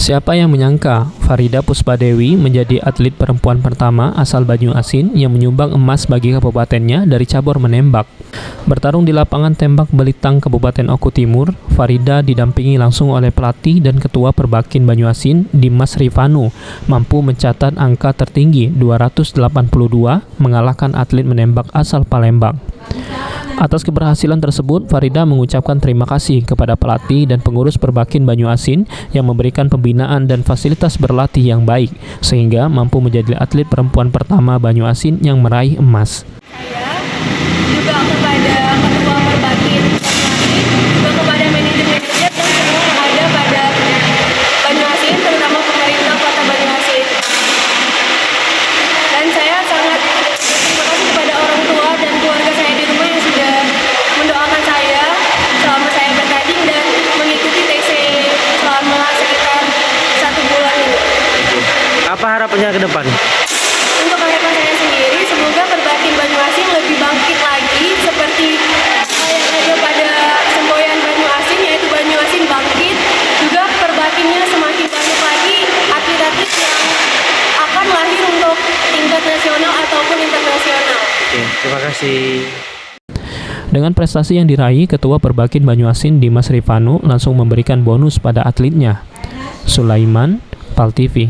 Siapa yang menyangka Farida Puspadewi menjadi atlet perempuan pertama asal Banyuasin yang menyumbang emas bagi kabupatennya dari cabur menembak. Bertarung di lapangan tembak Belitang Kabupaten Oku Timur, Farida didampingi langsung oleh pelatih dan ketua Perbakin Banyuasin, Dimas Rifanu, mampu mencatat angka tertinggi 282 mengalahkan atlet menembak asal Palembang. Atas keberhasilan tersebut, Farida mengucapkan terima kasih kepada pelatih dan pengurus Perbakin Banyuasin yang memberikan pembinaan dan fasilitas berlatih yang baik, sehingga mampu menjadi atlet perempuan pertama Banyuasin yang meraih emas. Saya juga kepada ketua Perbakin Banyuasin, juga kepada manajer-manajer dan semua yang ada pada Banyuasin, terutama pemerintah Kota Banyuasin. Dan saya sangat berterima kasih kepada orang tua dan keluarga saya di rumah yang sudah mendoakan saya selama saya bertanding dan mengikuti TC selama sekitar 1 bulan ini. Apa harapannya ke depan? Untuk harapan saya sendiri, semoga Perbakin Banyuasin lebih bangkit lagi seperti yang ada pada semboyan Banyuasin, yaitu Banyuasin bangkit. Juga Perbakinnya semakin banyak lagi atlet-atlet yang akan lahir untuk tingkat nasional ataupun internasional. Oke, terima kasih. Dengan prestasi yang diraih, Ketua Perbakin Banyuasin Dimas Rifanu langsung memberikan bonus pada atletnya. Sulaiman, PAL TV.